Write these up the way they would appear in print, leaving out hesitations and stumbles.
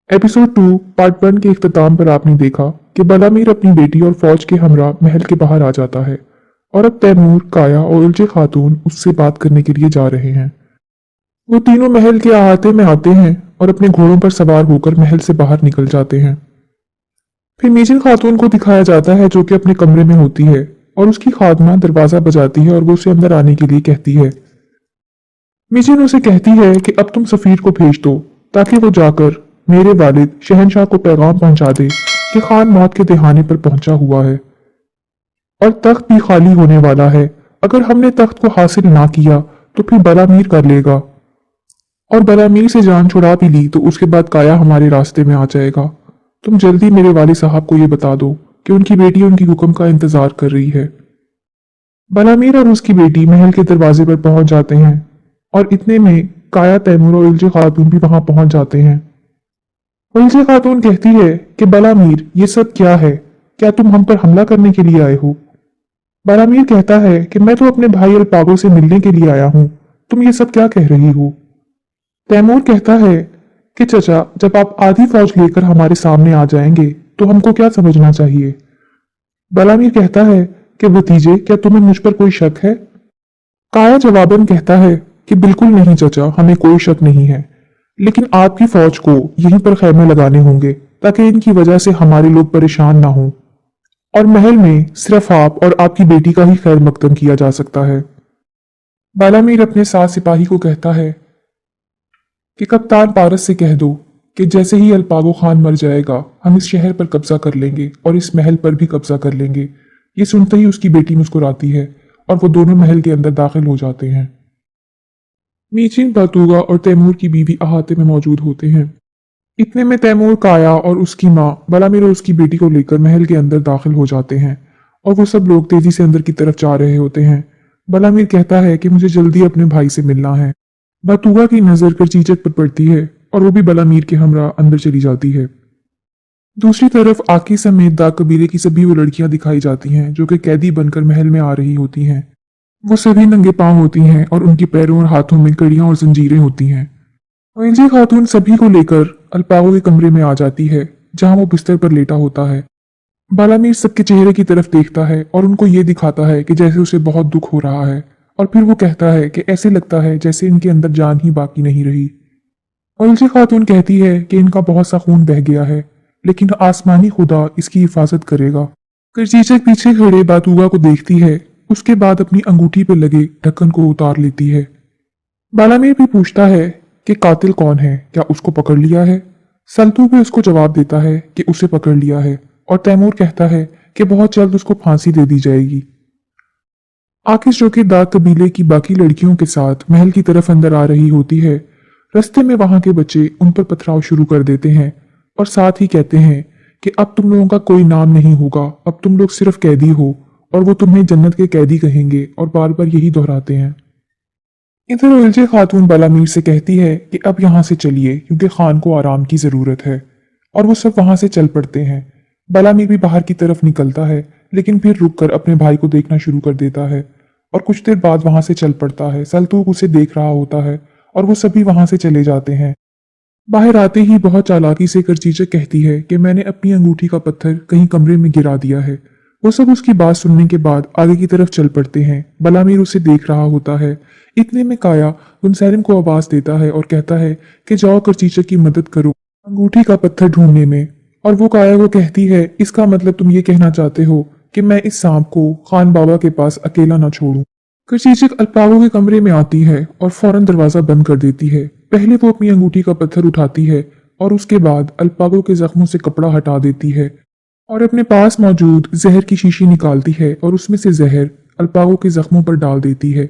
Episode 2 part 1 के इख्तिताम पर आपने देखा कि बलामीर अपनी बेटी और फौज के हमरा महल के बाहर आ जाता है और अब तैमूर, काया और उलझे खातून उससे बात करने के लिए जा रहे हैं। वो तीनों महल के अहाते में आते हैं और अपने घोड़ों पर सवार होकर महल से बाहर निकल जाते हैं। फिर मीजिन खातून को दिखाया जाता है जो कि अपने कमरे में होती है और उसकी खादमा दरवाजा बजाती है और वो उसे अंदर आने के लिए कहती है। मीजिन उसे कहती है कि अब तुम सफीर को भेज दो ताकि वो जाकर मेरे वालिद शहनशाह को पैगाम पहुंचा दे कि खान मौत के दहाने पर पहुंचा हुआ है और तख्त भी खाली होने वाला है। अगर हमने तख्त को हासिल ना किया तो फिर बलामीर कर लेगा और बलामीर से जान छुड़ा भी ली तो उसके बाद काया हमारे रास्ते में आ जाएगा। तुम जल्दी मेरे वालिद साहब को ये बता दो कि उनकी बेटी उनकी हुक्म का इंतजार कर रही है। बलामीर और उसकी बेटी महल के दरवाजे पर पहुंच जाते हैं और इतने में काया, तैमूर और उलझे खातून भी वहां पहुंच जाते हैं। उलझे खातून कहती है कि बलामीर, ये सब क्या है? क्या तुम हम पर हमला करने के लिए आए हो? बलामीर कहता है कि मैं तो अपने भाई अल्पागो से मिलने के लिए आया हूं, तुम ये सब क्या कह रही हो? तैमूर कहता है कि चचा, जब आप आधी फौज लेकर हमारे सामने आ जाएंगे तो हमको क्या समझना चाहिए? बलामीर कहता है कि भतीजे, क्या तुम्हें मुझ पर कोई शक है? काया जवाबन कहता है कि बिल्कुल नहीं चचा, हमें कोई शक नहीं है, लेकिन आपकी फौज को यहीं पर खैमे लगाने होंगे ताकि इनकी वजह से हमारे लोग परेशान ना हों और महल में सिर्फ आप और आपकी बेटी का ही खैर मकदम किया जा सकता है। बालामीर अपने साथ सिपाही को कहता है कि कप्तान पारस से कह दो कि जैसे ही अल्पागो खान मर जाएगा हम इस शहर पर कब्जा कर लेंगे और इस महल पर भी कब्जा कर लेंगे। ये सुनते ही उसकी बेटी मुस्कुराती है और वो दोनों महल के अंदर दाखिल हो जाते हैं। मीचिन, बातूगा और तैमूर की बीवी अहाते में मौजूद होते हैं। इतने में तैमूर, काया और उसकी माँ बलामीर और उसकी बेटी को लेकर महल के अंदर दाखिल हो जाते हैं और वो सब लोग तेजी से अंदर की तरफ जा रहे होते हैं। बलामीर कहता है कि मुझे जल्दी अपने भाई से मिलना है। बातूगा की नजर करचीचक पर पड़ती है और वो भी बलामीर के हमरा अंदर चली जाती है। दूसरी तरफ आकी समेत दाग कबीले की सभी वो लड़कियां दिखाई जाती हैं जो कि कैदी बनकर महल में आ रही होती हैं। वो सभी नंगे पांव होती हैं और उनके पैरों और हाथों में कड़ियां और जंजीरें होती हैं। ओएनजी खातून सभी को लेकर अल्पागो के कमरे में आ जाती है जहां वो बिस्तर पर लेटा होता है। बालामीर सबके चेहरे की तरफ देखता है और उनको ये दिखाता है कि जैसे उसे बहुत दुख हो रहा है और फिर वो कहता है कि ऐसे लगता है जैसे इनके अंदर जान ही बाकी नहीं रही। ओएनजी खातून कहती है कि इनका बहुत सा खून बह गया है लेकिन आसमानी खुदा इसकी हिफाजत करेगा। करचीचक पीछे खड़े बातूगा को देखती है, उसके बाद अपनी अंगूठी पर लगे ढक्कन को उतार लेती है। बालामीर भी पूछता है कि कातिल कौन है, क्या उसको पकड़ लिया है? सल्तू भी उसको जवाब देता है कि उसे पकड़ लिया है और तैमूर कहता है कि बहुत जल्द उसको फांसी दे दी जाएगी। आकिश, जो कि दाग कबीले की बाकी लड़कियों के साथ महल की तरफ अंदर आ रही होती है, रास्ते में वहां के बच्चे उन पर पथराव शुरू कर देते हैं और साथ ही कहते हैं कि अब तुम लोगों का कोई नाम नहीं होगा, अब तुम लोग सिर्फ कैदी हो और वो तुम्हें जन्नत के कैदी कहेंगे और बार बार यही दोहराते हैं। इधर उलझे खातून बलामीर से कहती है कि अब यहाँ से चलिए क्योंकि खान को आराम की जरूरत है और वो सब वहां से चल पड़ते हैं। बलामीर भी बाहर की तरफ निकलता है लेकिन फिर रुककर अपने भाई को देखना शुरू कर देता है और कुछ देर बाद वहां से चल पड़ता है। सल्तूक उसे देख रहा होता है और वो सभी वहां से चले जाते हैं। बाहर आते ही बहुत चालाकी से करचीचक कहती है कि मैंने अपनी अंगूठी का पत्थर कहीं कमरे में गिरा दिया है। वो सब उसकी बात सुनने के बाद आगे की तरफ चल पड़ते हैं। बलामीर उसे देख रहा होता है। इतने में काया गुनसैलिम को आवाज देता है और कहता है कि जाओ करचीचक की मदद करो अंगूठी का पत्थर ढूंढने में। और वो काया को कहती है, इसका मतलब तुम ये कहना चाहते हो कि मैं इस सांप को खान बाबा के पास अकेला ना छोड़ूं। करचीचक अल्पागो के कमरे में आती है और फौरन दरवाजा बंद कर देती है। पहले वो अपनी अंगूठी का पत्थर उठाती है और उसके बाद अल्पागो के जख्मों से कपड़ा हटा देती है और अपने पास मौजूद जहर की शीशी निकालती है और उसमें से जहर अल्पागो के जख्मों पर डाल देती है।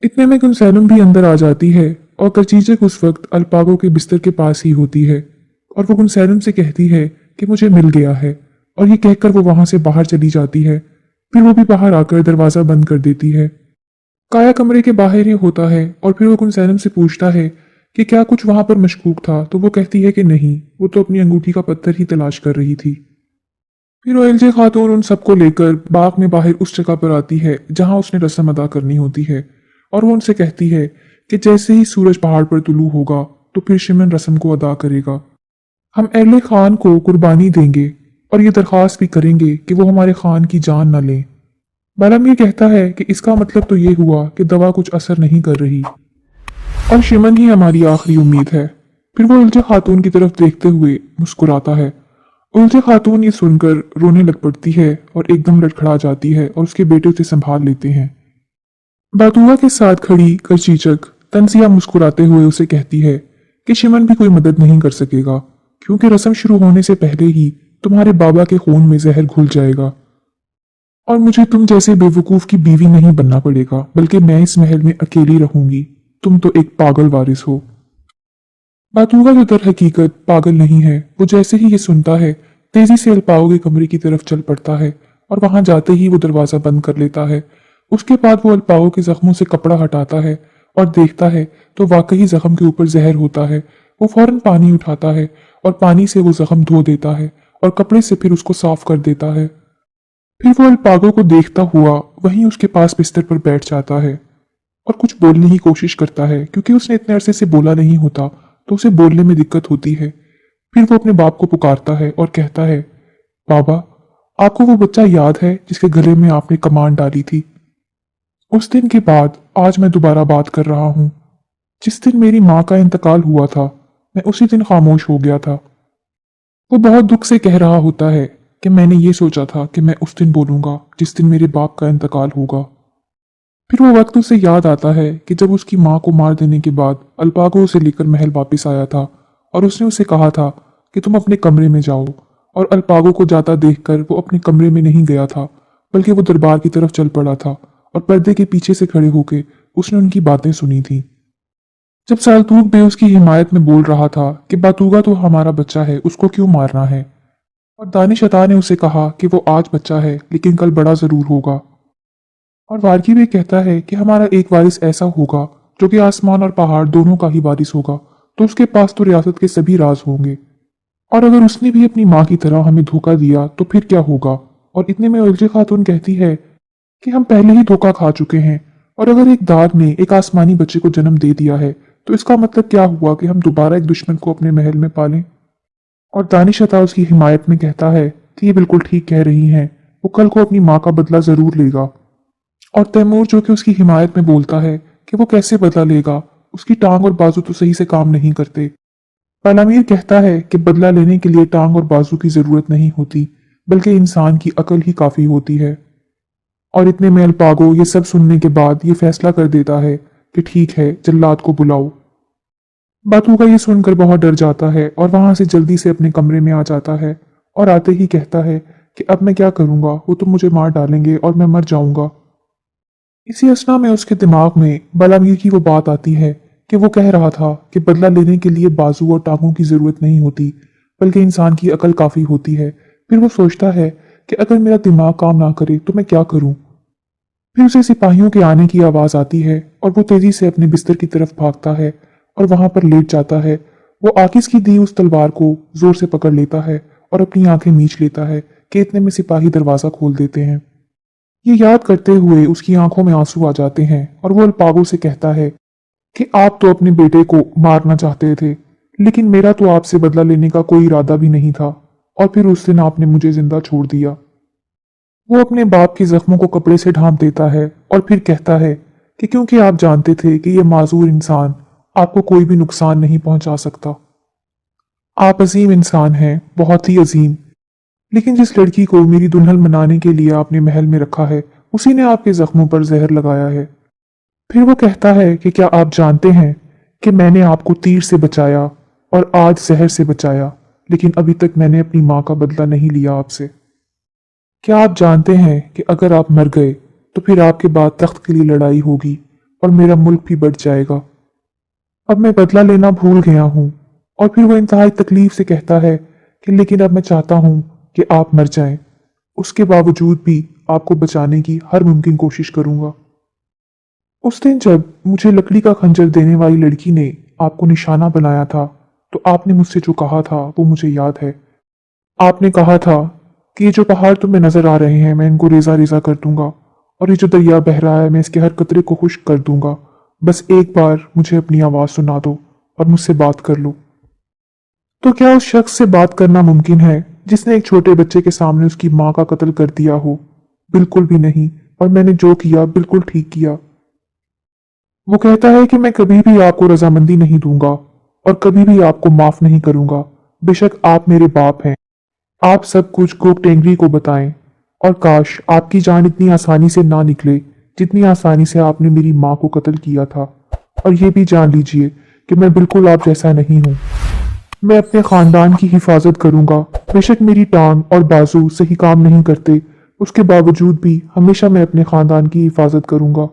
इतने में गुनसैलम भी अंदर आ जाती है और करचीचक उस वक्त अल्पागो के बिस्तर के पास ही होती है और वो गुनसैलम से कहती है कि मुझे मिल गया है और ये कहकर वो वहां से बाहर चली जाती है। फिर वो भी बाहर आकर दरवाजा बंद कर देती है। काया कमरे के बाहर ही होता है और फिर वो गुनसैलम से पूछता है कि क्या कुछ वहां पर मशकूक था, तो वो कहती है कि नहीं, वो तो अपनी अंगूठी का पत्थर ही तलाश कर रही थी। फिर ओएलजे खातून उन सबको लेकर बाग में बाहर उस जगह पर आती है जहां उसने रस्म अदा करनी होती है और वो उनसे कहती है कि जैसे ही सूरज पहाड़ पर तुलू होगा तो फिर शिमन रस्म को अदा करेगा। हम अहले खान को कुर्बानी देंगे और ये दरख्वास्त भी करेंगे कि वो हमारे खान की जान न लें। बालामीर कहता है कि इसका मतलब तो ये हुआ कि दवा कुछ असर नहीं कर रही और शिमन ही हमारी आखिरी उम्मीद है। फिर वो उलझे खातून की तरफ देखते हुए मुस्कुराता है। उलझे खातून ये सुनकर रोने लग पड़ती है और एकदम लड़खड़ा जाती है और उसके बेटे उसे संभाल लेते हैं। बातुआ के साथ खड़ी करचीचक तंसिया मुस्कुराते हुए उसे कहती है कि शिमन भी कोई मदद नहीं कर सकेगा, क्योंकि रस्म शुरू होने से पहले ही तुम्हारे बाबा के खून में जहर घुल जाएगा और मुझे तुम जैसे बेवकूफ की बीवी नहीं बनना पड़ेगा, बल्कि मैं इस महल में अकेली रहूंगी। तुम तो एक पागल वारिस हो। बातूगा जो दर हकीकत पागल नहीं है, वो जैसे ही ये सुनता है तेजी से अल्पाओ के कमरे की तरफ चल पड़ता है और वहां जाते ही वो दरवाजा बंद कर लेता है। उसके बाद वो अल्पाओ के जख्मों से कपड़ा हटाता है और देखता है तो वाकई जख्म के ऊपर जहर होता है। वो फौरन पानी उठाता है और पानी से वो जख्म धो देता है और कपड़े से फिर उसको साफ कर देता है। फिर वो अल्पागो को देखता हुआ वहीं उसके पास बिस्तर पर बैठ जाता है और कुछ बोलने की कोशिश करता है, क्योंकि उसने इतने अरसे से बोला नहीं होता तो उसे बोलने में दिक्कत होती है। फिर वो अपने बाप को पुकारता है और कहता है, बाबा, आपको वो बच्चा याद है जिसके गले में आपने कमान डाली थी? उस दिन के बाद आज मैं दोबारा बात कर रहा हूँ। जिस दिन मेरी माँ का इंतकाल हुआ था, मैं उसी दिन खामोश हो गया था। वो बहुत दुख से कह रहा होता है कि मैंने ये सोचा था कि मैं उस दिन बोलूंगा जिस दिन मेरे बाप का इंतकाल होगा। फिर वो वक्त उसे याद आता है कि जब उसकी माँ को मार देने के बाद अल्पागो उसे लेकर महल वापस आया था और उसने उसे कहा था कि तुम अपने कमरे में जाओ, और अल्पागो को जाता देखकर वो अपने कमरे में नहीं गया था, बल्कि वो दरबार की तरफ चल पड़ा था और पर्दे के पीछे से खड़े होकर उसने उनकी बातें सुनी थी। जब साल्तूक बे उसकी हिमायत में बोल रहा था कि बातूगा तो हमारा बच्चा है, उसको क्यों मारना है, और दानिश अता ने उसे कहा कि वो आज बच्चा है लेकिन कल बड़ा जरूर होगा, और वारकी भी कहता है कि हमारा एक वारिस ऐसा होगा जो कि आसमान और पहाड़ दोनों का ही वारिस होगा, तो उसके पास तो रियासत के सभी राज होंगे। और अगर उसने भी अपनी माँ की तरह हमें धोखा दिया तो फिर क्या होगा? और इतने में उलझे खातून कहती है कि हम पहले ही धोखा खा चुके हैं, और अगर एक दाग ने एक आसमानी बच्चे को जन्म दे दिया है तो इसका मतलब क्या हुआ कि हम दोबारा एक दुश्मन को अपने महल में पालें। और दानिश अता उसकी हिमायत में कहता है कि ये बिल्कुल ठीक कह रही हैं, वो कल को अपनी माँ का बदला जरूर लेगा। और तैमूर जो कि उसकी हिमायत में बोलता है कि वो कैसे बदला लेगा, उसकी टांग और बाजू तो सही से काम नहीं करते। पालामीर कहता है कि बदला लेने के लिए टांग और बाजू की जरूरत नहीं होती, बल्कि इंसान की अकल ही काफी होती है। और इतने में अल्पागो ये सब सुनने के बाद ये फैसला कर देता है कि ठीक है, जल्लाद को बुलाओ। बातू का ये सुनकर बहुत डर जाता है और वहां से जल्दी से अपने कमरे में आ जाता है और आते ही कहता है कि अब मैं क्या करूंगा, वो तो मुझे मार डालेंगे और मैं मर जाऊंगा। इसी असना में उसके दिमाग में बलामीर की वो बात आती है कि वो कह रहा था कि बदला लेने के लिए बाजू और टांगों की जरूरत नहीं होती, बल्कि इंसान की अकल काफी होती है। फिर वो सोचता है कि अगर मेरा दिमाग काम ना करे तो मैं क्या करूं। फिर उसे सिपाहियों के आने की आवाज आती है और वो तेजी से अपने बिस्तर की तरफ भागता है और वहां पर लेट जाता है। वो आकिस की दी उस तलवार को जोर से पकड़ लेता है और अपनी आंखें मीच लेता है कि इतने में सिपाही दरवाजा खोल देते हैं। ये याद करते हुए उसकी आंखों में आंसू आ जाते हैं और वो अल्पागो से कहता है कि आप तो अपने बेटे को मारना चाहते थे, लेकिन मेरा तो आपसे बदला लेने का कोई इरादा भी नहीं था, और फिर उस दिन आपने मुझे जिंदा छोड़ दिया। वो अपने बाप के जख्मों को कपड़े से ढांप देता है और फिर कहता है कि क्योंकि आप जानते थे कि यह माजूर इंसान आपको कोई भी नुकसान नहीं पहुंचा सकता। आप अजीम इंसान हैं, बहुत ही अजीम, लेकिन जिस लड़की को मेरी दुल्हन बनाने के लिए आपने महल में रखा है, उसी ने आपके जख्मों पर जहर लगाया है। फिर वो कहता है कि क्या आप जानते हैं कि मैंने आपको तीर से बचाया और आज जहर से बचाया, लेकिन अभी तक मैंने अपनी माँ का बदला नहीं लिया आपसे। क्या आप जानते हैं कि अगर आप मर गए तो फिर आपके बाद तख्त के लिए लड़ाई होगी और मेरा मुल्क भी बढ़ जाएगा। अब मैं बदला लेना भूल गया हूँ। और फिर वो इंतहाई तकलीफ से कहता है कि लेकिन अब मैं चाहता हूँ कि आप मर जाएं। उसके बावजूद भी आपको बचाने की हर मुमकिन कोशिश करूंगा। उस दिन जब मुझे लकड़ी का खंजर देने वाली लड़की ने आपको निशाना बनाया था, तो आपने मुझसे जो कहा था वो मुझे याद है। आपने कहा था कि ये जो पहाड़ तुम्हें नजर आ रहे हैं मैं इनको रेजा रेजा कर दूंगा, और ये जो दरिया बह रहा है मैं इसके हर कतरे को खुश्क कर दूंगा। बस एक बार मुझे अपनी आवाज सुना दो और मुझसे बात कर लो। तो क्या उस शख्स से बात करना मुमकिन है जिसने एक छोटे बच्चे के सामने उसकी माँ का कत्ल कर दिया हो? बिल्कुल भी नहीं। और मैंने जो किया बिल्कुल ठीक किया। वो कहता है कि मैं कभी भी आपको रजामंदी नहीं दूंगा और कभी भी आपको माफ नहीं करूंगा। बेशक आप मेरे बाप हैं। आप सब कुछ गोक टेंगरी को बताएं। और काश आपकी जान इतनी आसानी से ना निकले जितनी आसानी से आपने मेरी माँ को कत्ल किया था। और ये भी जान लीजिए कि मैं बिल्कुल आप जैसा नहीं हूँ। मैं अपने खानदान की हिफाजत करूंगा। बेशक मेरी टांग और बाजू सही काम नहीं करते, उसके बावजूद भी हमेशा मैं अपने खानदान की हिफाजत करूंगा।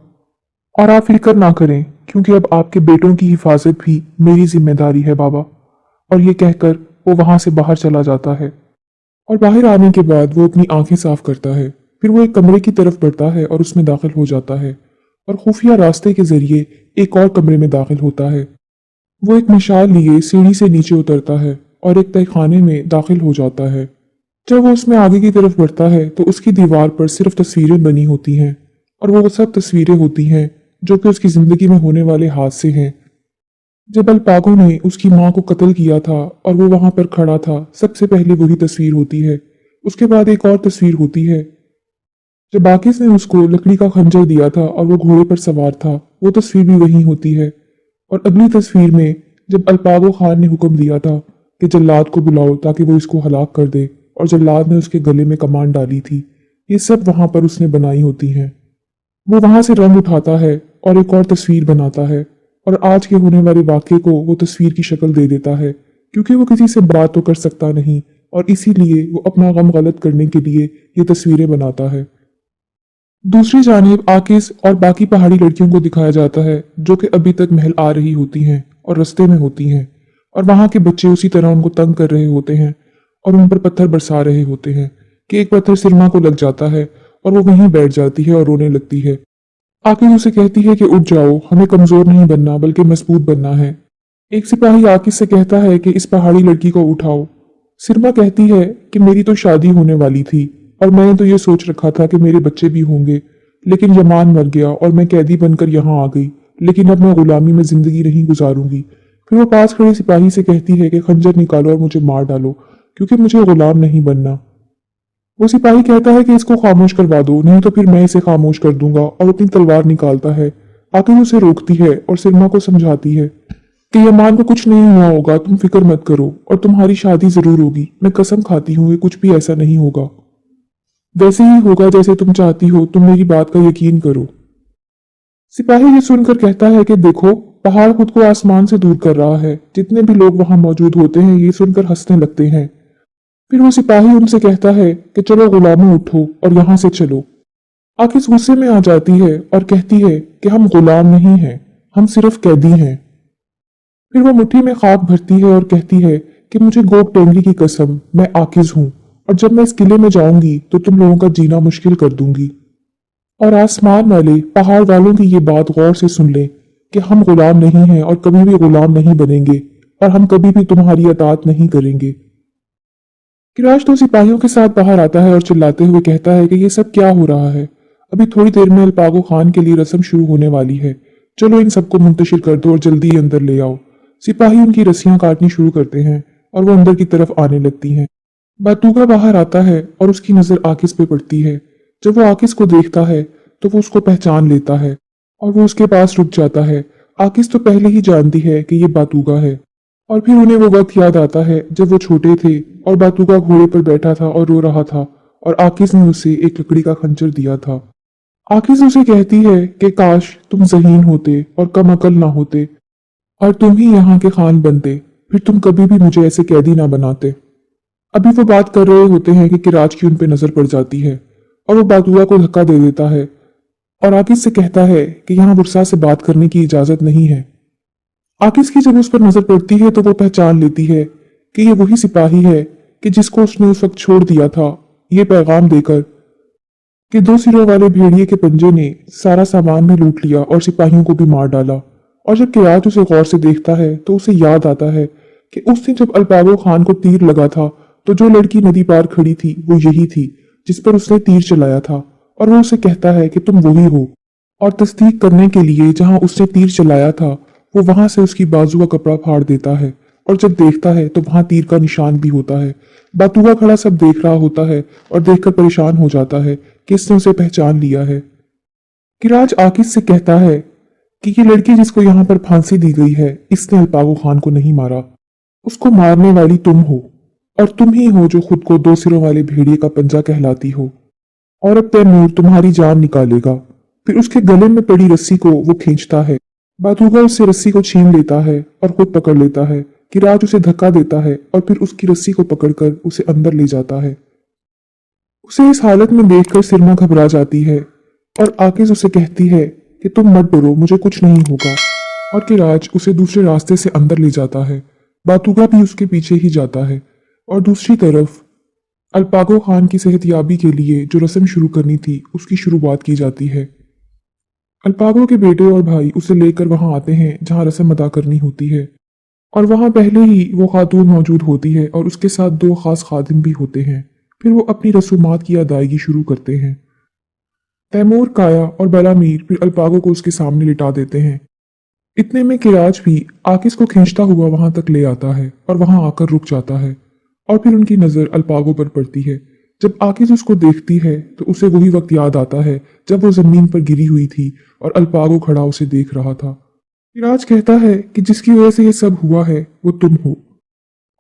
और आप फिक्र ना करें क्योंकि अब आपके बेटों की हिफाजत भी मेरी जिम्मेदारी है बाबा। और ये कहकर वो वहां से बाहर चला जाता है। और बाहर आने के बाद वो अपनी आंखें साफ करता है। फिर वो एक कमरे की तरफ बढ़ता है और उसमें दाखिल हो जाता है और खुफिया रास्ते के जरिए एक और कमरे में दाखिल होता है। वो एक मशाल लिए सीढ़ी से नीचे उतरता है और एक तहखाने में दाखिल हो जाता है। जब वो उसमें आगे की तरफ बढ़ता है तो उसकी दीवार पर सिर्फ तस्वीरें बनी होती हैं और वो सब तस्वीरें होती हैं जो कि उसकी जिंदगी में होने वाले हादसे हैं। जब अलपागो ने उसकी माँ को कत्ल किया था और वो वहां पर खड़ा था, सबसे पहले वही तस्वीर होती है। उसके बाद एक और तस्वीर होती है जब बाकिस ने उसको लकड़ी का खंजर दिया था और वो घोड़े पर सवार था, वो तस्वीर भी वही होती है। और अगली तस्वीर में जब अलपागो खान ने हुक्म दिया था कि जल्लाद को बुलाओ ताकि वो इसको हलाक कर दे और जल्लाद ने उसके गले में कमान डाली थी, ये सब वहां पर उसने बनाई होती हैं। वो वहां से रंग उठाता है और एक और तस्वीर बनाता है और आज के होने वाले वाक्य को वो तस्वीर की शक्ल दे देता है क्योंकि वो किसी से बात तो कर सकता नहीं और इसीलिए वो अपना गम गलत करने के लिए ये तस्वीरें बनाता है। दूसरी जानिब आकिस और बाकी पहाड़ी लड़कियों को दिखाया जाता है जो कि अभी तक महल आ रही होती हैं और रास्ते में होती हैं और वहां के बच्चे उसी तरह उनको तंग कर रहे होते हैं और उन पर पत्थर बरसा रहे होते हैं कि एक पत्थर सिरमा को लग जाता है और वो वहीं बैठ जाती है और रोने लगती है। आकिस उसे कहती है कि उठ जाओ, हमें कमजोर नहीं बनना बल्कि मजबूत बनना है। एक सिपाही आकिस से कहता है कि इस पहाड़ी लड़की को उठाओ। सिरमा कहती है कि मेरी तो शादी होने वाली थी और मैंने तो ये सोच रखा था कि मेरे बच्चे भी होंगे, लेकिन यमान मर गया और मैं कैदी बनकर यहाँ आ गई, लेकिन अब मैं गुलामी में जिंदगी नहीं गुजारूंगी। फिर वो पास खड़े सिपाही से कहती है कि खंजर निकालो और मुझे मार डालो क्योंकि मुझे गुलाम नहीं बनना। वो सिपाही कहता है कि इसको खामोश करवा दो, नहीं तो फिर मैं इसे खामोश कर दूंगा, और अपनी तलवार निकालता है। आखिर उसे रोकती है और सिरमा को समझाती है कि यमान को कुछ नहीं हुआ होगा, तुम फिक्र मत करो और तुम्हारी शादी जरूर होगी। मैं कसम खाती हूँ कि कुछ भी ऐसा नहीं होगा, वैसे ही होगा जैसे तुम चाहती हो, तुम मेरी बात का यकीन करो। सिपाही ये सुनकर कहता है कि देखो, पहाड़ खुद को आसमान से दूर कर रहा है। जितने भी लोग वहां मौजूद होते हैं ये सुनकर हंसने लगते हैं। फिर वो सिपाही उनसे कहता है कि चलो गुलामों उठो और यहाँ से चलो। आकिस गुस्से में आ जाती है और कहती है कि हम गुलाम नहीं हैं, हम सिर्फ कैदी हैं। फिर वो मुट्ठी में खाक भरती है और कहती है कि मुझे गोग टेंगरी की कसम, मैं आकिस हूं और जब मैं इस किले में जाऊंगी तो तुम लोगों का जीना मुश्किल कर दूंगी। और आसमान वाले पहाड़ वालों की ये बात गौर से सुन ले कि हम गुलाम नहीं हैं और कभी भी गुलाम नहीं बनेंगे और हम कभी भी तुम्हारी अतात नहीं करेंगे। किराश तो सिपाहियों के साथ बाहर आता है और चिल्लाते हुए कहता है कि ये सब क्या हो रहा है। अभी थोड़ी देर में अलपागो खान के लिए रस्म शुरू होने वाली है, चलो इन सबको मुंतशिर कर दो और जल्दी ही अंदर ले आओ। सिपाही उनकी रस्सियां काटनी शुरू करते हैं और वो अंदर की तरफ आने लगती हैं। बातूका बाहर आता है और उसकी नजर आकिस पे पड़ती है। जब वो आकिस को देखता है तो वो उसको पहचान लेता है और वो उसके पास रुक जाता है। आकिस तो पहले ही जानती है कि ये बातूका है और फिर उन्हें वो वक्त याद आता है जब वो छोटे थे और बातूका घोड़े पर बैठा था और रो रहा था और आकिस ने उसे एक लकड़ी का खंजर दिया था। आकिस उसे कहती है कि काश तुम ज़हीन होते और कम अकल ना होते और तुम ही यहाँ के खान बनते, फिर तुम कभी भी मुझे ऐसे कैदी ना बनाते। अभी वो बात कर रहे होते हैं कि किराज की उन पे नजर पड़ जाती है और वो बातूका को धक्का दे देता है और आकिस से कहता है कि यहाँ बुरसा से बात करने की इजाजत नहीं है। आकिस की जब उस पर नजर पड़ती है तो वो पहचान लेती है कि ये वही सिपाही है कि जिसको उसने उस वक्त छोड़ दिया था, ये पैगाम देकर कि दो सिरों वाले भेड़िए के पंजे ने सारा सामान भी लूट लिया और सिपाहियों को भी मार डाला। और जब किराज उसे गौर से देखता है तो उसे याद आता है कि उस दिन जब अलपागो खान को तीर लगा था तो जो लड़की नदी पार खड़ी थी वो यही थी जिस पर उसने तीर चलाया था। और वो उसे कहता है कि तुम वही हो, और तस्दीक करने के लिए जहां उसने तीर चलाया था वो वहां से उसकी बाजू का कपड़ा फाड़ देता है और जब देखता है तो वहां तीर का निशान भी होता है। बातूगा खड़ा सब देख रहा होता है और देखकर परेशान हो जाता है कि इसने उसे पहचान लिया है। किराज आकिज से कहता है कि ये लड़की जिसको यहाँ पर फांसी दी गई है, इसने अल्पागो खान को नहीं मारा। उसको मारने वाली तुम हो, और तुम ही हो जो खुद को 2 सिरों वाले भेड़िए का पंजा कहलाती हो। और अब तैमूर तुम्हारी जान निकालेगा। फिर उसके गले में पड़ी रस्सी को वो खींचता है। बातूगा उससे रस्सी को छीन लेता है और खुद पकड़ लेता है। किराज उसे धक्का देता है और फिर उसकी रस्सी को पकड़कर उसे अंदर ले जाता है। उसे इस हालत में देखकर सिरमा घबरा जाती है और आकिज उसे कहती है कि तुम मत डरो, मुझे कुछ नहीं होगा। और किराज उसे दूसरे रास्ते से अंदर ले जाता है। बातूगा भी उसके पीछे ही जाता है। और दूसरी तरफ अल्पागो खान की सेहतयाबी के लिए जो रस्म शुरू करनी थी उसकी शुरुआत की जाती है। अल्पागो के बेटे और भाई उसे लेकर वहां आते हैं जहां रस्म अदा करनी होती है। और वहां पहले ही वो खातून मौजूद होती है और उसके साथ 2 खास खादिम भी होते हैं। फिर वो अपनी रसूमात की अदायगी शुरू करते हैं। तैमूर, काया और बलामीर फिर अल्पागो को उसके सामने लिटा देते हैं। इतने में किराज भी आकिस को खींचता हुआ वहां तक ले आता है और वहां आकर रुक जाता है। और फिर उनकी नजर अल्पागो पर पड़ती है। जब आकिस उसको देखती है तो उसे वही वक्त याद आता है जब वो जमीन पर गिरी हुई थी और अल्पागो खड़ा उसे देख रहा था। किराज कहता है कि जिसकी वजह से ये सब हुआ है वो तुम हो,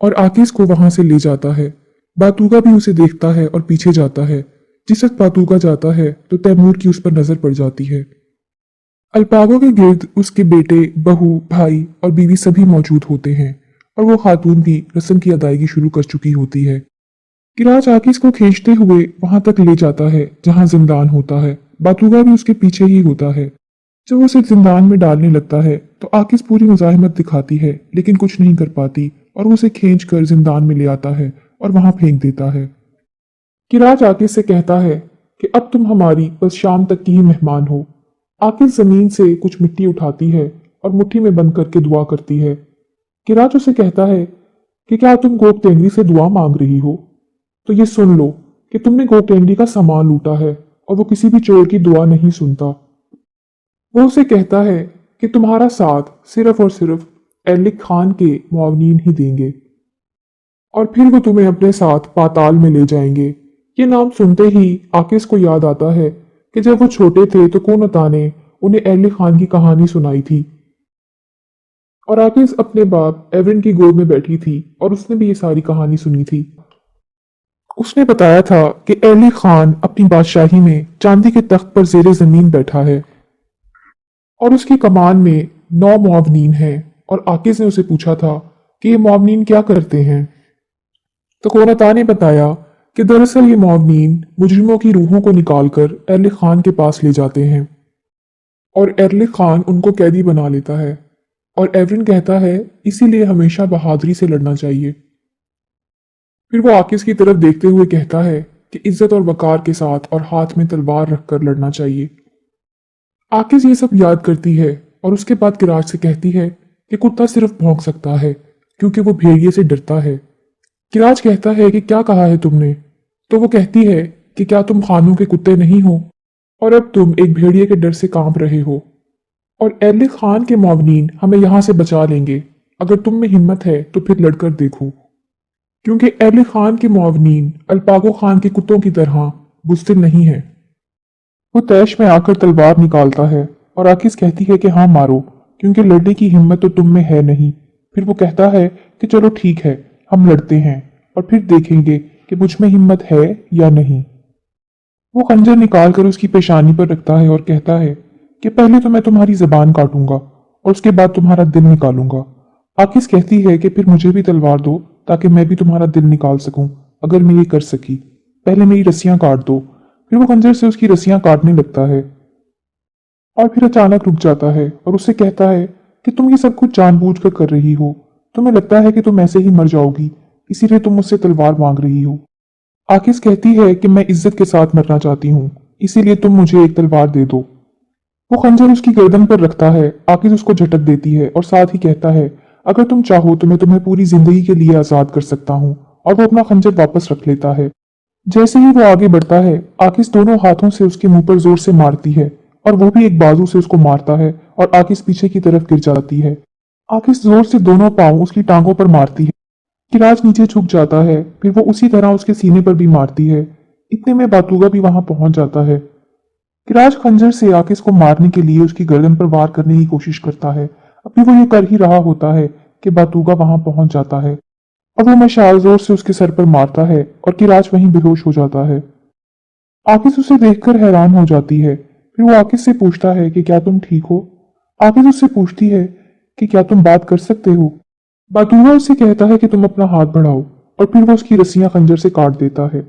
और आकिस को वहां से ले जाता है। बातूगा भी उसे देखता है और पीछे जाता है। जिस वक्त बातूगा जाता है तो तैमूर की उस पर नजर पड़ जाती है। अल्पागो के गिर्द उसके बेटे, बहू, भाई और बीवी सभी मौजूद होते हैं और वो खातून भी रस्म की अदायगी शुरू कर चुकी होती है। किराज आकिस को खींचते हुए वहां तक ले जाता है जहां जिंदान होता है। बातूगा भी उसके पीछे ही होता है। जब वो उसे जिंदान में डालने लगता है तो आकिस पूरी मुजाहिमत दिखाती है लेकिन कुछ नहीं कर पाती और वो उसे खींच कर जिंदान में ले आता है और वहां फेंक देता है। किराज आकिस से कहता है कि अब तुम हमारी बस शाम तक की ही मेहमान हो। आकिस जमीन से कुछ मिट्टी उठाती है और मुट्ठी में बंद करके दुआ करती है। किराज उसे कहता है कि क्या तुम गोप टेंगरी से दुआ मांग रही हो? तो ये सुन लो कि तुमने गोप टेंगरी का सामान लूटा है और वो किसी भी चोर की दुआ नहीं सुनता। वो उसे कहता है कि तुम्हारा साथ सिर्फ और सिर्फ एलिक खान के मुआवनीन ही देंगे और फिर वो तुम्हें अपने साथ पाताल में ले जाएंगे। ये नाम सुनते ही आकिस को याद आता है कि जब वो छोटे थे तो कोनता ने उन्हें एलिक खान की कहानी सुनाई थी और आकिस अपने बाप एवरिन की गोद में बैठी थी और उसने भी ये सारी कहानी सुनी थी। उसने बताया था कि एलिक खान अपनी बादशाही में चांदी के तख्त पर जेरे जमीन बैठा है और उसकी कमान में 9 मुआवनीन हैं। और आकिस ने उसे पूछा था कि ये मुआवनीन क्या करते हैं। तो कोनता ने बताया कि दरअसल ये मुआवनीन मुजरिमों की रूहों को निकालकर एलिक खान के पास ले जाते हैं और एलिक खान उनको कैदी बना लेता है। और एवरिन कहता है इसीलिए हमेशा बहादुरी से लड़ना चाहिए। फिर वो आकिस की तरफ देखते हुए कहता है कि इज्जत और वकार के साथ और हाथ में तलवार रखकर लड़ना चाहिए। आकिस ये सब याद करती है और उसके बाद किराज से कहती है कि कुत्ता सिर्फ भौंक सकता है क्योंकि वो भेड़िए से डरता है। किराज कहता है कि क्या कहा है तुमने? तो वो कहती है कि क्या तुम खानों के कुत्ते नहीं हो और अब तुम एक भेड़िए के डर से कांप रहे हो और एलिक खान के मुआवनीन हमें यहां से बचा लेंगे। अगर तुम में हिम्मत है तो फिर लड़कर देखो, क्योंकि एलिक खान के मुआवनीन अल्पागो खान के कुत्तों की तरह बुज़दिल नहीं है। वो तैश में आकर तलवार निकालता है और आकिस कहती है कि हाँ मारो, क्योंकि लड़ने की हिम्मत तो तुम में है नहीं। फिर वो कहता है कि चलो ठीक है, हम लड़ते हैं और फिर देखेंगे कि मुझ में हिम्मत है या नहीं। वो खंजर निकाल कर उसकी पेशानी पर रखता है और कहता है कि पहले तो मैं तुम्हारी जबान काटूंगा और उसके बाद तुम्हारा दिल निकालूंगा। आकिस कहती है कि फिर मुझे भी तलवार दो ताकि मैं भी तुम्हारा दिल निकाल सकूं, अगर मैं ये कर सकी। पहले मेरी रस्सियां काट दो। फिर वो खंजर से उसकी रस्सियां काटने लगता है और फिर अचानक रुक जाता है और उससे कहता है कि तुम ये सब कुछ जानबूझकर कर रही हो। तुम्हें लगता है कि तुम ऐसे ही मर जाओगी, इसीलिए तुम मुझसे तलवार मांग रही हो। आकिस कहती है कि मैं इज्जत के साथ मरना चाहती हूँ, इसीलिए तुम मुझे एक तलवार दे दो। वो खंजर उसकी गर्दन पर रखता है। आकिस उसको झटक देती है और साथ ही कहता है अगर तुम चाहो तो मैं तुम्हें पूरी जिंदगी के लिए आजाद कर सकता हूँ। और वो अपना खंजर वापस रख लेता है। जैसे ही वो आगे बढ़ता है आकिस दोनों हाथों से उसके मुंह पर जोर से मारती है और वो भी एक बाजू से उसको मारता है और आकिस पीछे की तरफ गिर जाती है। आकिस जोर से दोनों पांव उसकी टांगों पर मारती है। किराज नीचे झुक जाता है, फिर वो उसी तरह उसके सीने पर भी मारती है। इतने में बातूगा भी वहां पहुंच जाता है। किराज खंजर से आकिस को मारने के लिए उसकी गर्दन पर वार करने की कोशिश करता है। अभी वो ये कर ही रहा होता है कि बातूगा वहां पहुंच जाता है और वो मशाल जोर से उसके सर पर मारता है और किराज वहीं बेहोश हो जाता है। आकिस उसे देखकर हैरान हो जाती है। फिर वो आकिस से पूछता है कि क्या तुम ठीक हो। आकिस उससे पूछती है कि क्या तुम बात कर सकते हो। बातूगा उससे कहता है कि तुम अपना हाथ बढ़ाओ और फिर वो उसकी रस्सियां खंजर से काट देता है।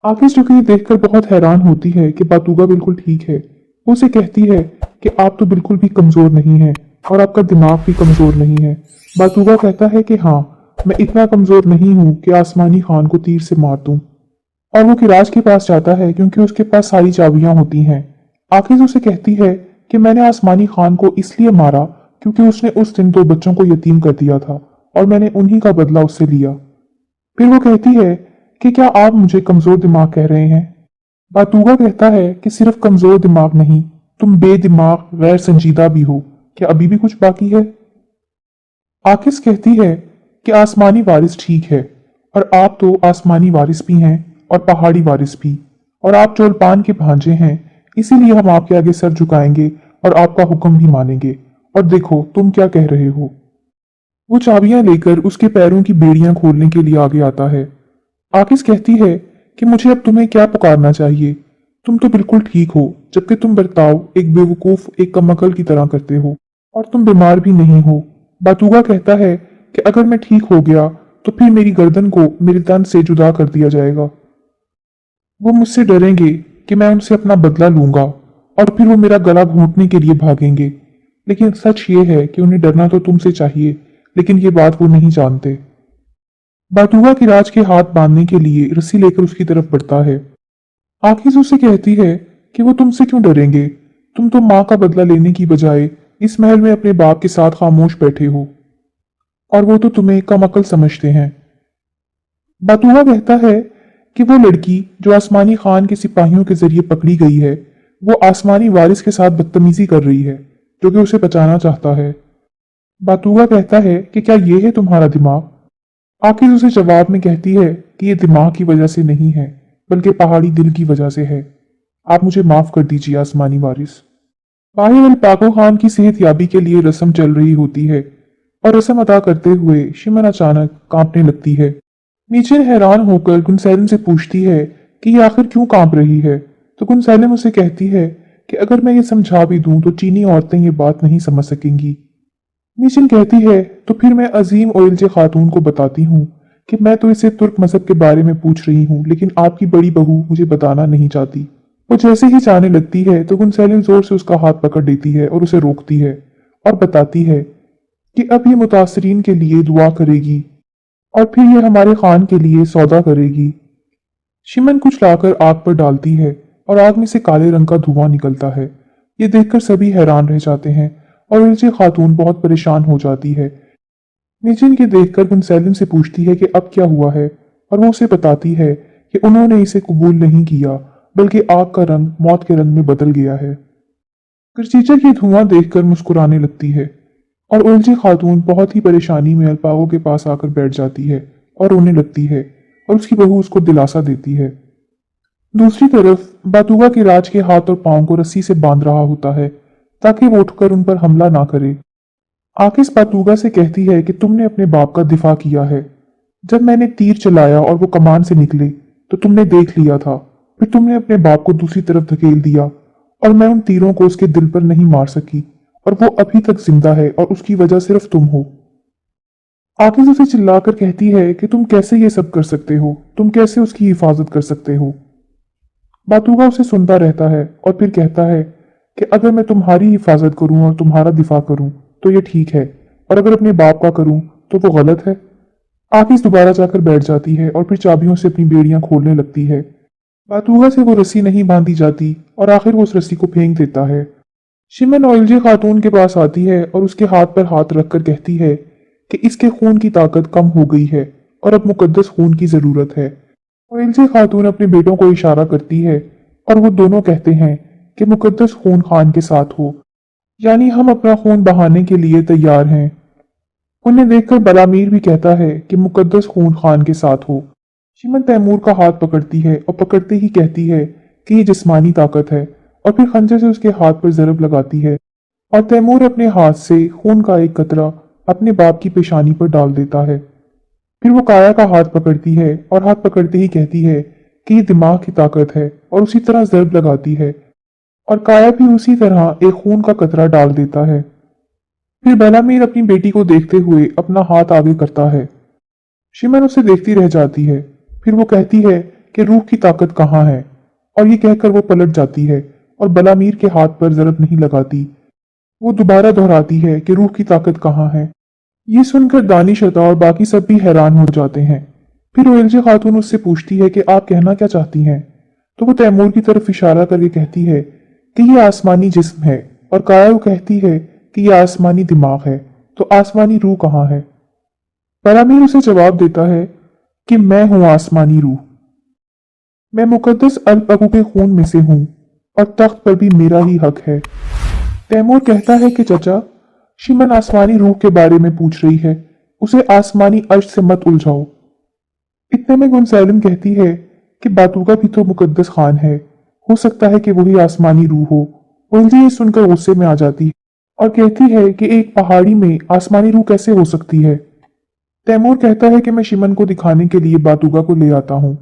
आकिस जो कि ये देखकर बहुत हैरान होती है कि बातूगा बिल्कुल ठीक है। वो उसे कहती है कि आप तो बिल्कुल भी कमजोर नहीं हैं और आपका दिमाग भी कमजोर नहीं है। बातूगा कहता है कि हाँ, मैं इतना कमजोर नहीं हूं कि आसमानी खान को तीर से मार दूं। और वो किराज के पास जाता है क्योंकि उसके पास सारी चाबियां होती हैं। आखिर उसे कहती है कि मैंने आसमानी खान को इसलिए मारा क्योंकि उसने उस दिन 2 बच्चों को यतीम कर दिया था और मैंने उन्हीं का बदला उससे लिया। फिर वो कहती है कि क्या आप मुझे कमजोर दिमाग कह रहे हैं। बातूगा कहता है कि सिर्फ कमजोर दिमाग नहीं, तुम बेदिमाग गैर संजीदा भी हो। क्या अभी भी कुछ बाकी है। आकिस कहती है कि आसमानी वारिस ठीक है और आप तो आसमानी वारिस भी हैं और पहाड़ी वारिस भी, और आप चोलपान के भांजे हैं, इसीलिए हम आपके आगे सर झुकाएंगे और आपका हुक्म भी मानेंगे। और देखो तुम क्या कह रहे हो। वो चाबियां लेकर उसके पैरों की बेड़ियां खोलने के लिए आगे आता है। आकिस कहती है कि मुझे अब तुम्हें क्या पुकारना चाहिए। तुम तो बिल्कुल ठीक हो, जबकि तुम बर्ताव एक बेवकूफ एक कमअकल की तरह करते हो और तुम बीमार भी नहीं हो। बातूगा कहता है कि अगर मैं ठीक हो गया तो फिर मेरी गर्दन को मेरे तन से जुदा कर दिया जाएगा। वो मुझसे डरेंगे कि मैं उनसे अपना बदला लूंगा और फिर वो मेरा गला घोंटने के लिए भागेंगे। लेकिन सच ये है कि उन्हें डरना तो तुमसे चाहिए, लेकिन ये बात वो नहीं जानते। बातूगा किराज के हाथ बांधने के लिए रस्सी लेकर उसकी तरफ बढ़ता है। आखिर उसे कहती है कि वो तुमसे क्यों डरेंगे। तुम तो माँ का बदला लेने की बजाय इस महल में अपने बाप के साथ खामोश बैठे हो और वो तो तुम्हें कम अकल समझते हैं। बातूगा कहता है कि वो लड़की जो आसमानी खान के सिपाहियों के जरिए पकड़ी गई है, वो आसमानी वारिस के साथ बदतमीजी कर रही है, जो कि उसे बचाना चाहता है। बातूगा कहता है कि क्या ये है तुम्हारा दिमाग। आखिर उसे जवाब में कहती है कि ये दिमाग की वजह से नहीं है, बल्कि पहाड़ी दिल की वजह से है। आप मुझे माफ कर दीजिए आसमानी वारिस। बाहिर अलपाको खान की सेहतयाबी के लिए रस्म चल रही होती है और रस्म अदा करते हुए शिमन अचानक कांपने लगती है। मीचन हैरान होकर गुनसैलिम से पूछती है कि ये आखिर क्यों कांप रही है। तो गुनसैलिम उसे कहती है कि अगर मैं ये समझा भी दूं तो चीनी औरतें ये बात नहीं समझ सकेंगी। मीचन कहती है तो फिर मैं अजीम ओइलजे खातून को बताती हूँ कि मैं तो इसे तुर्क मजहब के बारे में पूछ रही हूँ, लेकिन आपकी बड़ी बहू मुझे बताना नहीं चाहती। वो जैसे ही जाने लगती है तो गुनसैलिम जोर से उसका हाथ पकड़ लेती है और उसे रोकती है और बताती है कि अब ये मुतासरीन के लिए दुआ करेगी और फिर ये हमारे खान के लिए सौदा करेगी। शिमन कुछ लाकर आग पर डालती है और आग में से काले रंग का धुआं निकलता है। ये देखकर सभी हैरान रह जाते हैं और उनसे खातून बहुत परेशान हो जाती है। निजिन के देखकर गुनसैलिम से पूछती है कि अब क्या हुआ है और वो उसे बताती है कि उन्होंने इसे कबूल नहीं किया, बल्कि आग का रंग मौत के रंग में बदल गया है। करचीचर ये धुआं देखकर मुस्कुराने लगती है और उलझी खातून बहुत ही परेशानी में अल्पागो के पास आकर बैठ जाती है और रोने लगती है और उसकी बहू उसको दिलासा देती है। दूसरी तरफ बातूगा के राज के हाथ और पांव को रस्सी से बांध रहा होता है ताकि वो उठकर उन पर हमला ना करे। आकिस बातूगा से कहती है कि तुमने अपने बाप का दिफा किया है। जब मैंने तीर चलाया और वो कमान से निकले तो तुमने देख लिया था, फिर तुमने अपने बाप को दूसरी तरफ धकेल दिया और मैं उन तीरों को उसके दिल पर नहीं मार सकी और वो अभी तक जिंदा है और उसकी वजह सिर्फ तुम हो। आकिस उसे चिल्लाकर कहती है कि तुम कैसे ये सब कर सकते हो, तुम कैसे उसकी हिफाजत कर सकते हो। बातूगा उसे सुनता रहता है और फिर कहता है कि अगर मैं तुम्हारी हिफाजत करूं और तुम्हारा दिफा करूं तो ये ठीक है, और अगर अपने बाप का करूं तो वो गलत है। आकिस दोबारा जाकर बैठ जाती है और फिर चाबियों से अपनी बेड़ियां खोलने लगती है। बातूगा से वो रस्सी नहीं बांधी जाती और आखिर वो उस रस्सी को फेंक देता है। शिमन ओइलजे खातून के पास आती है और उसके हाथ पर हाथ रखकर कहती है कि इसके खून की ताकत कम हो गई है और अब मुकद्दस खून की जरूरत है। ओइलजे खातून अपने बेटों को इशारा करती है और वो दोनों कहते हैं कि मुकद्दस खून खान के साथ हो, यानी हम अपना खून बहाने के लिए तैयार हैं। उन्हें देखकर बलामीर भी कहता है कि मुकद्दस खून खान के साथ हो। शिमन तैमूर का हाथ पकड़ती है और पकड़ते ही कहती है कि ये जिस्मानी ताकत है, और फिर खंजर से उसके हाथ पर जरब लगाती है और तैमूर अपने हाथ से खून का एक कतरा अपने बाप की पेशानी पर डाल देता है। फिर वो काया का हाथ पकड़ती है और हाथ पकड़ते ही कहती है कि ये दिमाग की ताकत है, और उसी तरह जरब लगाती है और काया भी उसी तरह एक खून का कतरा डाल देता है। फिर बेलामीर अपनी बेटी को देखते हुए अपना हाथ आगे करता है। शिमन उसे देखती रह जाती है। फिर वो कहती है कि रूह की ताकत कहाँ है, और ये कहकर वो पलट जाती है और बलामीर के हाथ पर जरब नहीं लगाती। वो दोबारा दोहराती है कि रूह की ताकत कहाँ है। ये सुनकर दानिश अता और बाकी सब भी हैरान हो जाते हैं। फिर ओएलजे खातून उससे पूछती है कि आप कहना क्या चाहती हैं, तो वो तैमूर की तरफ इशारा करके कहती है कि ये आसमानी जिस्म है, और काया वो कहती है कि ये आसमानी दिमाग है, तो आसमानी रूह कहाँ है। बलामीर उसे जवाब देता है कि मैं हूं आसमानी रूह, मैं मुकद्दस अल अबू के खून में से हूं, और तख्त पर भी मेरा ही हक है। तैमूर कहता है कि चचा, शिमन आसमानी रूह के बारे में पूछ रही है, उसे आसमानी अर्श से मत उलझाओ। इतने में गुनसैलिम कहती है कि बातूगा भी तो मुकद्दस खान है, हो सकता है कि वही आसमानी रूह हो। उलझी ये सुनकर गुस्से में आ जाती है और कहती है कि एक पहाड़ी में आसमानी रूह कैसे हो सकती है। तैमूर कहता है कि मैं शिमन को दिखाने के लिए बातूगा को ले आता हूँ।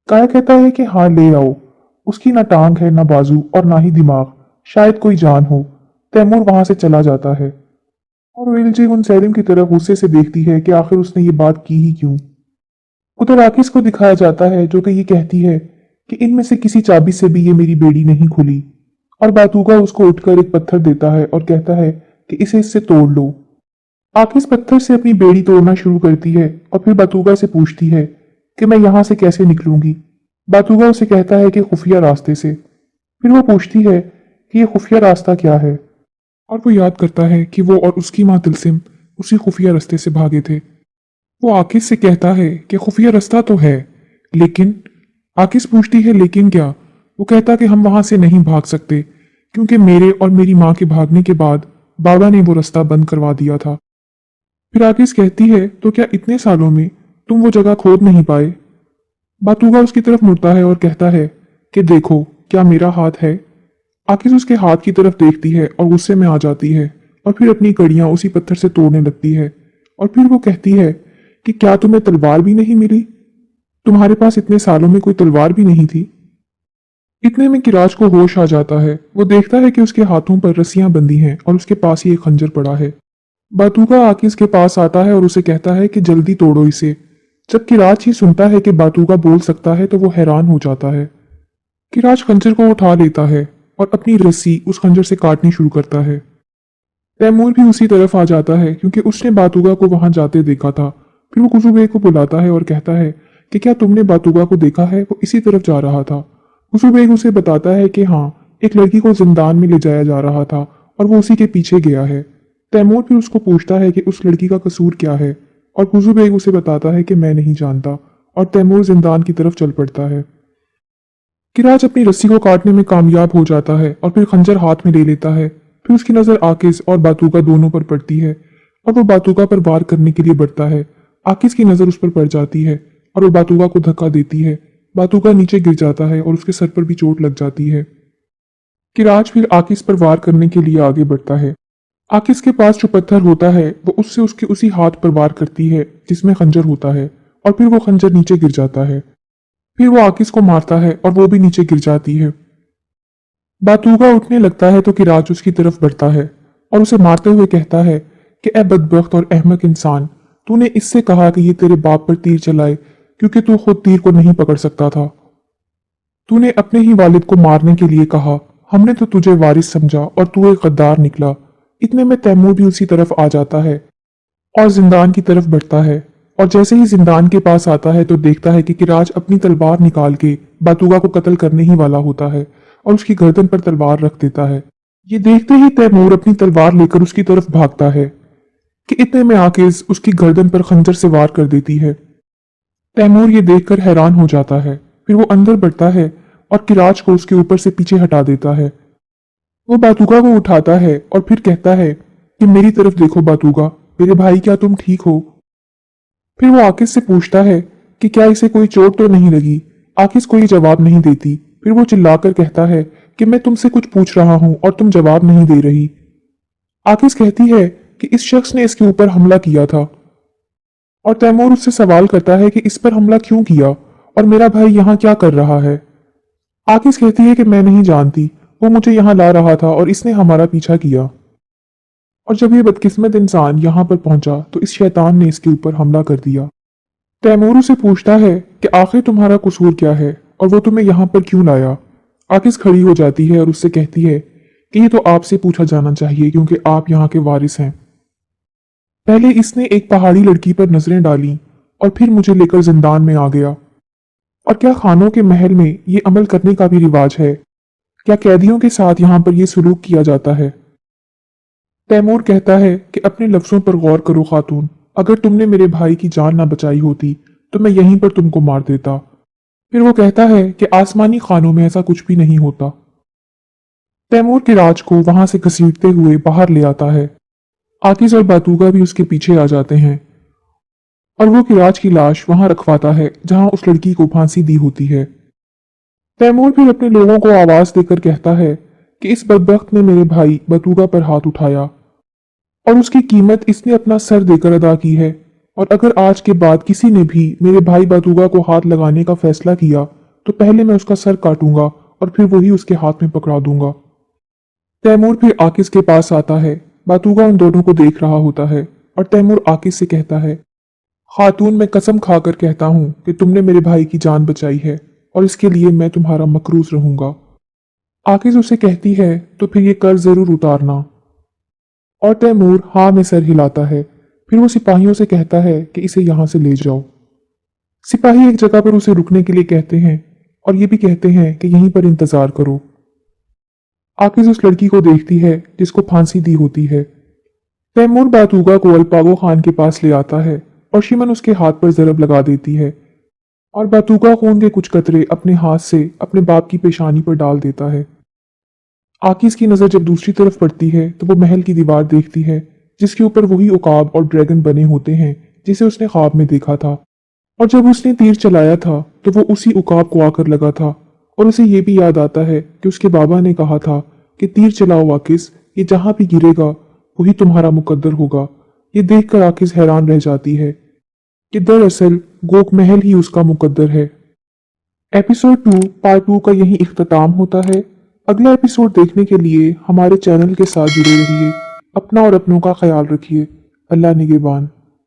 काया कहता है कि हाँ ले आओ, उसकी ना टांग है ना बाजू और ना ही दिमाग, शायद कोई जान हो। तैमूर वहां से चला जाता है और विलजी मुनसेलिम की तरफ गुस्से से देखती है कि आखिर उसने ये बात की ही क्यों। उधर आकिस को दिखाया जाता है जो कि ये कहती है कि इनमें से किसी चाबी से भी ये मेरी बेड़ी नहीं खुली, और बातूगा उसको उठकर एक पत्थर देता है और कहता है कि इसे इससे तोड़ लो। आकिस पत्थर से अपनी बेड़ी तोड़ना शुरू करती है और फिर बातूगा से पूछती है कि मैं यहां से कैसे निकलूंगी। बातूगा उसे कहता है कि खुफिया रास्ते से। फिर वो पूछती है कि ये खुफिया रास्ता क्या है, और वो याद करता है कि वो और उसकी माँ तिलसिम उसी खुफिया रास्ते से भागे थे। वो आकिस से कहता है कि खुफिया रास्ता तो है, लेकिन आकिस पूछती है लेकिन क्या। वो कहता कि हम वहां से नहीं भाग सकते क्योंकि मेरे और मेरी माँ के भागने के बाद बाबा ने वो रास्ता बंद करवा दिया था। फिर आकिस कहती है तो क्या इतने सालों में तुम वो जगह खोद नहीं पाए। बातूगा उसकी तरफ मुड़ता है और कहता है कि देखो क्या मेरा हाथ है। आकिस उसके हाथ की तरफ देखती है और गुस्से में आ जाती है और फिर अपनी कड़ियां उसी पत्थर से तोड़ने लगती है। और फिर वो कहती है कि क्या तुम्हें तलवार भी नहीं मिली, तुम्हारे पास इतने सालों में कोई तलवार भी नहीं थी। इतने में किराज को होश आ जाता है। वो देखता है कि उसके हाथों पर रस्सियां बंधी हैं और उसके पास ही एक खंजर पड़ा है। बातूगा आकिस के पास आता है और उसे कहता है कि जल्दी तोड़ो इसे। जब किराज ही सुनता है कि बातूगा बोल सकता है तो वो हैरान हो जाता है। किराज खंजर को उठा लेता है और अपनी रस्सी उस खंजर से काटनी शुरू करता है। तैमूर भी उसी तरफ आ जाता है क्योंकि उसने बातूगा को वहां जाते देखा था। फिर वो कुजुबेग को बुलाता है और कहता है कि क्या तुमने बातूगा को देखा है, वो इसी तरफ जा रहा था। कुजुबेग उसे बताता है कि हाँ, एक लड़की को जिंदान में ले जाया जा रहा था और वो उसी के पीछे गया है। तैमूर फिर उसको पूछता है कि उस लड़की का कसूर क्या है, और कुजुबेग उसे बताता है कि मैं नहीं जानता, और तैमूर जिंदान की तरफ चल पड़ता है। किराज अपनी रस्सी को काटने में कामयाब हो जाता है और फिर खंजर हाथ में ले लेता है। फिर उसकी नजर आकिस और बातूका दोनों पर पड़ती है और वो बातूका पर वार करने के लिए बढ़ता है। आकिस की नजर उस पर पड़ जाती है और वो बातूका को धक्का देती है। बातूका नीचे गिर जाता है और उसके सर पर भी चोट लग जाती है। किराज फिर आकिस पर वार करने के लिए आगे बढ़ता है। आकिस के पास जो पत्थर होता है वो उससे उसके उसी हाथ पर वार करती है जिसमें खंजर होता है, और फिर वो खंजर नीचे गिर जाता है। फिर वो आकिस को मारता है और वो भी नीचे गिर जाती है। बातूगा उठने लगता है तो किराज उसकी तरफ बढ़ता है और उसे मारते हुए कहता है कि ए बदबख्त और अहमक इंसान, तूने इससे कहा कि ये तेरे बाप पर तीर चलाए क्योंकि तू खुद तीर को नहीं पकड़ सकता था। तूने अपने ही वालिद को मारने के लिए कहा, हमने तो तुझे वारिस समझा और तू एक गद्दार निकला। इतने में तैमूर भी उसी तरफ आ जाता है और जिंदान की तरफ बढ़ता है, और जैसे ही जिंदान के पास आता है तो देखता है कि किराज अपनी तलवार निकाल के बातूगा को कत्ल करने ही वाला होता है और उसकी गर्दन पर तलवार रख देता है। ये देखते ही तैमूर अपनी तलवार लेकर उसकी तरफ भागता है कि इतने में आकिस उसकी गर्दन पर खंजर से वार कर देती है। तैमूर ये देखकर हैरान हो जाता है। फिर वो अंदर बढ़ता है और किराज को उसके ऊपर से पीछे हटा देता है। वो बातूगा को उठाता है और फिर कहता है कि मेरी तरफ देखो बातूगा, मेरे भाई क्या तुम ठीक हो? फिर वो आकिस से पूछता है कि क्या इसे कोई चोट तो नहीं लगी। आकिस कोई जवाब नहीं देती। फिर वो चिल्लाकर कहता है कि मैं तुमसे कुछ पूछ रहा हूं और तुम जवाब नहीं दे रही। आकिस कहती है कि इस शख्स ने इसके ऊपर हमला किया था और तैमूर उससे सवाल करता है कि इस पर हमला क्यों किया और मेरा भाई यहाँ क्या कर रहा है। आकिस कहती है कि मैं नहीं जानती, वो मुझे यहाँ ला रहा था और इसने हमारा पीछा किया। और जब ये बदकिस्मत इंसान यहाँ पर पहुंचा तो इस शैतान ने इसके ऊपर हमला कर दिया। तैमूर उसे पूछता है कि आखिर तुम्हारा कसूर क्या है और वो तुम्हें यहाँ पर क्यों लाया। आकिस खड़ी हो जाती है और उससे कहती है कि ये तो आपसे पूछा जाना चाहिए क्योंकि आप यहाँ के वारिस हैं। पहले इसने एक पहाड़ी लड़की पर नजरें डाली और फिर मुझे लेकर जिंदान में आ गया। और क्या खानों के महल में ये अमल करने का भी रिवाज है? क्या कैदियों के साथ यहाँ पर यह सलूक किया जाता है? तैमूर कहता है कि अपने लफ्जों पर गौर करो खातून, अगर तुमने मेरे भाई की जान ना बचाई होती तो मैं यहीं पर तुमको मार देता। फिर वो कहता है कि आसमानी खानों में ऐसा कुछ भी नहीं होता। तैमूर के राज को वहां से घसीटते हुए बाहर ले आता है। आकिज और बातूगा भी उसके पीछे आ जाते हैं और वो किराज की लाश वहां रखवाता है जहां उस लड़की को फांसी दी होती है। तैमूर फिर अपने लोगों को आवाज देकर कहता है कि इस बदबख्त ने मेरे भाई बतूगा पर हाथ उठाया और उसकी कीमत इसने अपना सर देकर अदा की है। और अगर आज के बाद किसी ने भी मेरे भाई बतूगा को हाथ लगाने का फैसला किया तो पहले मैं उसका सर काटूंगा और फिर वही उसके हाथ में पकड़ा दूंगा। तैमूर फिर आकिस के पास आता है। बातूगा उन दोनों को देख रहा होता है और तैमूर आकिस से कहता है, खातून मैं कसम खाकर कहता हूं कि तुमने मेरे भाई की जान बचाई है और इसके लिए मैं तुम्हारा मकरूज रहूंगा। आकिस उसे कहती है तो फिर ये कर्ज जरूर उतारना। और तैमूर हाँ में सर हिलाता है। फिर वो सिपाहियों से कहता है कि इसे यहां से ले जाओ। सिपाही एक जगह पर उसे रुकने के लिए कहते हैं और ये भी कहते हैं कि यहीं पर इंतजार करो। आकिस उस लड़की को देखती है जिसको फांसी दी होती है। तैमूर बातूगा को अल्पागो खान के पास ले आता है और शिमन उसके हाथ पर जरब लगा देती है और बातूगा खून के कुछ कतरे अपने हाथ से अपने बाप की पेशानी पर डाल देता है। आकिस की नजर जब दूसरी तरफ पड़ती है तो वो महल की दीवार देखती है जिसके ऊपर वही उकाब और ड्रैगन बने होते हैं जिसे उसने ख्वाब में देखा था। और जब उसने तीर चलाया था तो वो उसी उकाब को आकर लगा था। और उसे ये भी याद आता है कि उसके बाबा ने कहा था कि तीर चलाओ आकिस, ये जहां भी गिरेगा वही तुम्हारा मुकद्दर होगा। ये देखकर आकिस हैरान रह जाती है कि दरअसल गोक महल ही उसका मुकद्दर है। एपिसोड 2 पार्ट 2 का यही इख्तिताम होता है। अगला एपिसोड देखने के लिए हमारे चैनल के साथ जुड़े रहिए। अपना और अपनों का ख्याल रखिए। अल्लाह निगहबान।